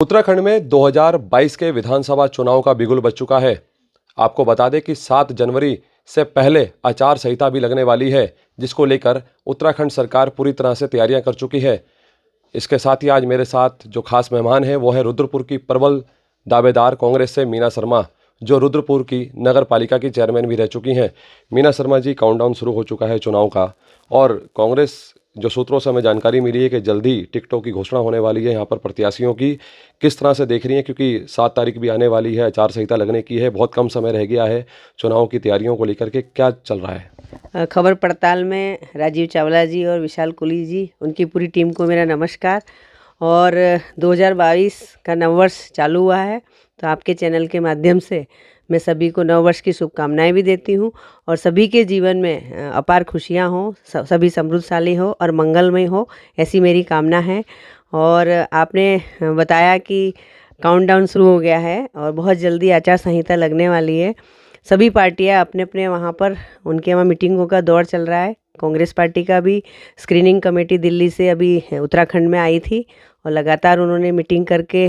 उत्तराखंड में 2022 के विधानसभा चुनाव का बिगुल बज चुका है। आपको बता दें कि 7 जनवरी से पहले आचार संहिता भी लगने वाली है, जिसको लेकर उत्तराखंड सरकार पूरी तरह से तैयारियां कर चुकी है। इसके साथ ही आज मेरे साथ जो खास मेहमान हैं वो है रुद्रपुर की प्रबल दावेदार कांग्रेस से मीना शर्मा, जो रुद्रपुर की नगर पालिका की चेयरमैन भी रह चुकी हैं। मीना शर्मा जी, काउंटडाउन शुरू हो चुका है चुनाव का, और कांग्रेस जो सूत्रों से हमें जानकारी मिली है कि जल्दी टिकटों की घोषणा होने वाली है यहाँ पर प्रत्याशियों की, किस तरह से देख रही हैं? क्योंकि 7 तारीख भी आने वाली है, आचार संहिता लगने की है, बहुत कम समय रह गया है चुनाव की तैयारियों को लेकर के, क्या चल रहा है? खबर पड़ताल में राजीव चावला जी और विशाल कोहली जी, उनकी पूरी टीम को मेरा नमस्कार। और 2022 का नववर्ष चालू हुआ है, तो आपके चैनल के माध्यम से मैं सभी को नववर्ष की शुभकामनाएं भी देती हूं, और सभी के जीवन में अपार खुशियां हो, सभी समृद्धशाली हो और मंगलमय हो, ऐसी मेरी कामना है। और आपने बताया कि काउंटडाउन शुरू हो गया है और बहुत जल्दी आचार संहिता लगने वाली है। सभी पार्टियां अपने अपने वहाँ पर, उनके वहाँ मीटिंगों का दौर चल रहा है। कांग्रेस पार्टी का भी स्क्रीनिंग कमेटी दिल्ली से अभी उत्तराखंड में आई थी, और लगातार उन्होंने मीटिंग करके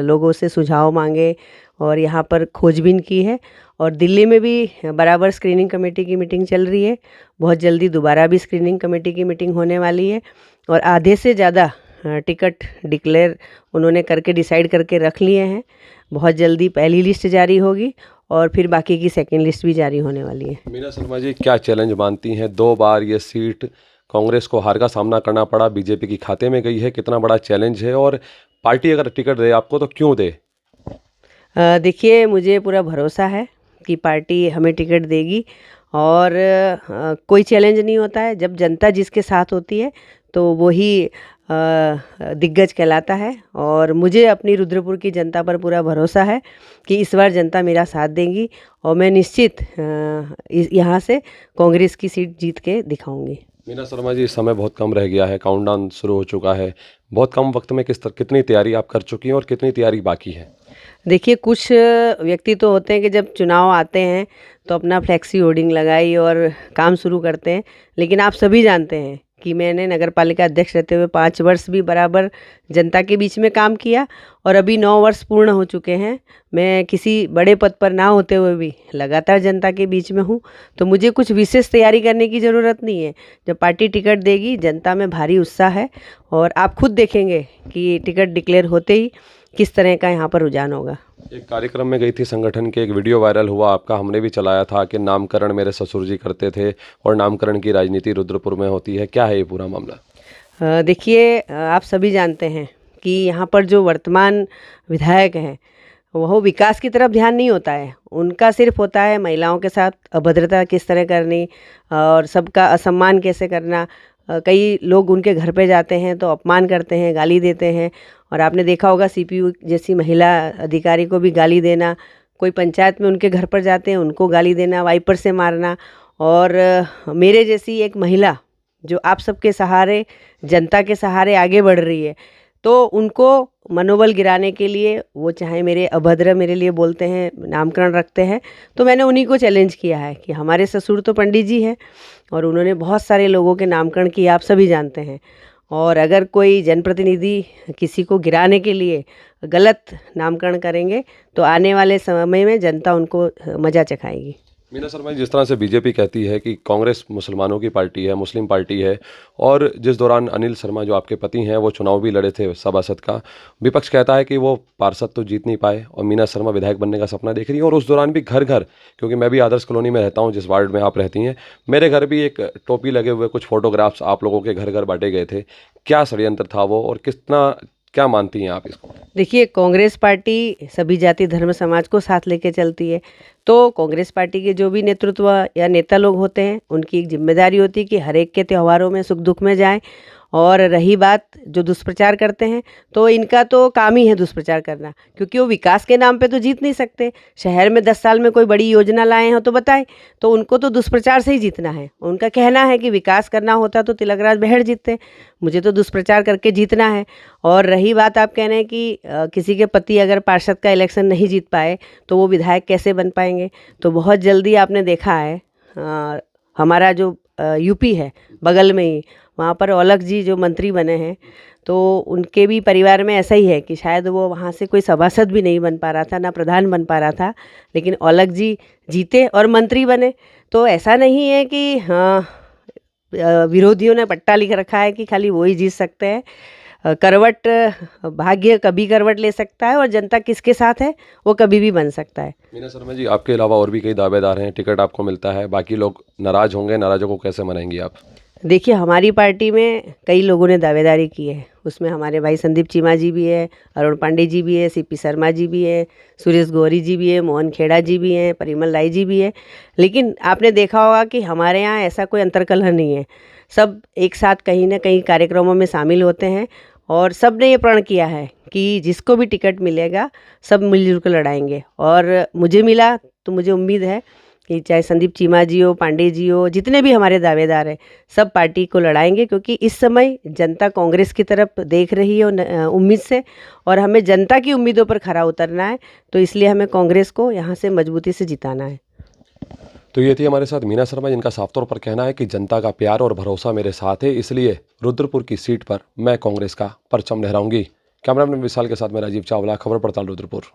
लोगों से सुझाव मांगे और यहाँ पर खोजबीन की है। और दिल्ली में भी बराबर स्क्रीनिंग कमेटी की मीटिंग चल रही है। बहुत जल्दी दोबारा भी स्क्रीनिंग कमेटी की मीटिंग होने वाली है, और आधे से ज़्यादा टिकट डिक्लेयर उन्होंने करके डिसाइड करके रख लिए हैं। बहुत जल्दी पहली लिस्ट जारी होगी और फिर बाकी की सेकंड लिस्ट भी जारी होने वाली है। मीना शर्मा जी, क्या चैलेंज मानती हैं? 2 बार ये सीट कांग्रेस को हार का सामना करना पड़ा, बीजेपी की खाते में गई है, कितना बड़ा चैलेंज है? और पार्टी अगर टिकट दे आपको तो क्यों दे? देखिए, मुझे पूरा भरोसा है कि पार्टी हमें टिकट देगी, और कोई चैलेंज नहीं होता है। जब जनता जिसके साथ होती है तो वही दिग्गज कहलाता है, और मुझे अपनी रुद्रपुर की जनता पर पूरा भरोसा है कि इस बार जनता मेरा साथ देंगी, और मैं निश्चित यहाँ से कांग्रेस की सीट जीत के दिखाऊंगी। मीना शर्मा जी, समय बहुत कम रह गया है, काउंटडाउन शुरू हो चुका है, बहुत कम वक्त में कितनी तैयारी आप कर चुकी हैं और कितनी तैयारी बाकी है? देखिए, कुछ व्यक्ति तो होते हैं कि जब चुनाव आते हैं तो अपना फ्लेक्सी होर्डिंग लगाई और काम शुरू करते हैं, लेकिन आप सभी जानते हैं कि मैंने नगर पालिका अध्यक्ष रहते हुए 5 वर्ष भी बराबर जनता के बीच में काम किया, और अभी 9 वर्ष पूर्ण हो चुके हैं। मैं किसी बड़े पद पर ना होते हुए भी लगातार जनता के बीच में हूँ, तो मुझे कुछ विशेष तैयारी करने की ज़रूरत नहीं है। जब पार्टी टिकट देगी, जनता में भारी उत्साह है, और आप खुद देखेंगे कि टिकट डिक्लेयर होते ही किस तरह का यहाँ पर रुझान होगा। एक कार्यक्रम में गई थी संगठन के, एक वीडियो वायरल हुआ आपका, हमने भी चलाया था कि नामकरण मेरे ससुर जी करते थे और नामकरण की राजनीति रुद्रपुर में होती है। क्या है ये पूरा मामला? देखिए, आप सभी जानते हैं कि यहाँ पर जो वर्तमान विधायक हैं वह विकास की तरफ ध्यान नहीं होता है। उनका सिर्फ होता है महिलाओं के साथ अभद्रता किस तरह करनी और सबका असम्मान कैसे करना। कई लोग उनके घर पे जाते हैं तो अपमान करते हैं, गाली देते हैं, और आपने देखा होगा सीपीयू जैसी महिला अधिकारी को भी गाली देना। कोई पंचायत में उनके घर पर जाते हैं, उनको गाली देना, वाइपर से मारना। और मेरे जैसी एक महिला जो आप सबके सहारे, जनता के सहारे आगे बढ़ रही है, तो उनको मनोबल गिराने के लिए वो चाहे मेरे अभद्र मेरे लिए बोलते हैं, नामकरण रखते हैं, तो मैंने उन्हीं को चैलेंज किया है कि हमारे ससुर तो पंडित जी हैं और उन्होंने बहुत सारे लोगों के नामकरण किए, आप सभी जानते हैं। और अगर कोई जनप्रतिनिधि किसी को गिराने के लिए गलत नामकरण करेंगे तो आने वाले समय में जनता उनको मज़ा चखाएगी। मीना शर्मा जी, जिस तरह से बीजेपी कहती है कि कांग्रेस मुसलमानों की पार्टी है, मुस्लिम पार्टी है, और जिस दौरान अनिल शर्मा जो आपके पति हैं वो चुनाव भी लड़े थे सभासद का, विपक्ष कहता है कि वो पार्षद तो जीत नहीं पाए और मीना शर्मा विधायक बनने का सपना देख रही है। और उस दौरान भी घर घर, क्योंकि मैं भी आदर्श कॉलोनी में रहता हूँ जिस वार्ड में आप रहती हैं, मेरे घर भी एक टोपी लगे हुए कुछ फोटोग्राफ्स आप लोगों के घर घर बांटे गए थे। क्या षड्यंत्र था वो, और क्या मानती हैं आप इसको? देखिए, कांग्रेस पार्टी सभी जाति धर्म समाज को साथ लेके चलती है, तो कांग्रेस पार्टी के जो भी नेतृत्व या नेता लोग होते हैं उनकी एक जिम्मेदारी होती है कि हर एक के त्योहारों में सुख दुख में जाएं। और रही बात जो दुष्प्रचार करते हैं, तो इनका तो काम ही है दुष्प्रचार करना, क्योंकि वो विकास के नाम पे तो जीत नहीं सकते। शहर में 10 साल में कोई बड़ी योजना लाए हो तो बताएं, तो उनको तो दुष्प्रचार से ही जीतना है। उनका कहना है कि विकास करना होता तो तिलकराज बहड़ जीतते, मुझे तो दुष्प्रचार करके जीतना है। और रही बात आप कह रहे हैं कि किसी के पति अगर पार्षद का इलेक्शन नहीं जीत पाए तो वो विधायक कैसे बन पाएंगे, तो बहुत जल्दी आपने देखा है हमारा जो यूपी है बगल में ही, वहाँ पर औलख जी जो मंत्री बने हैं, तो उनके भी परिवार में ऐसा ही है कि शायद वो वहाँ से कोई सभासद भी नहीं बन पा रहा था, ना प्रधान बन पा रहा था, लेकिन औलख जी जीते और मंत्री बने। तो ऐसा नहीं है कि हाँ विरोधियों ने पट्टा लिख रखा है कि खाली वो ही जीत सकते हैं। करवट भाग्य कभी करवट ले सकता है और जनता किसके साथ है वो कभी भी बन सकता है। मीना शर्मा जी, आपके अलावा और भी कई दावेदार हैं, टिकट आपको मिलता है, बाकी लोग नाराज होंगे, नाराजों को कैसे मनाएंगी आप? देखिए, हमारी पार्टी में कई लोगों ने दावेदारी की है। उसमें हमारे भाई संदीप चीमा जी भी है, अरुण पांडे जी भी है, सीपी शर्मा जी भी है, सुरेश गौरी जी भी है, मोहन खेड़ा जी भी हैं, परिमल राय जी भी है। लेकिन आपने देखा होगा कि हमारे यहाँ ऐसा कोई अंतर्कलह नहीं है। सब एक साथ कहीं ना कहीं कार्यक्रमों में शामिल होते हैं और सब ने ये प्रण किया है कि जिसको भी टिकट मिलेगा सब मिलजुल कर लड़ाएंगे। और मुझे मिला तो मुझे उम्मीद है कि चाहे संदीप चीमा जी हो, पांडे जी हो, जितने भी हमारे दावेदार हैं, सब पार्टी को लड़ाएंगे, क्योंकि इस समय जनता कांग्रेस की तरफ देख रही है उम्मीद से, और हमें जनता की उम्मीदों पर खरा उतरना है। तो इसलिए हमें कांग्रेस को यहाँ से मजबूती से जिताना है। तो ये थी हमारे साथ मीना शर्मा, जिनका साफ तौर पर कहना है कि जनता का प्यार और भरोसा मेरे साथ है, इसलिए रुद्रपुर की सीट पर मैं कांग्रेस का परचम लहराऊंगी। कैमरामैन विशाल के साथ मैं राजीव चावला, खबर पड़ताल रुद्रपुर।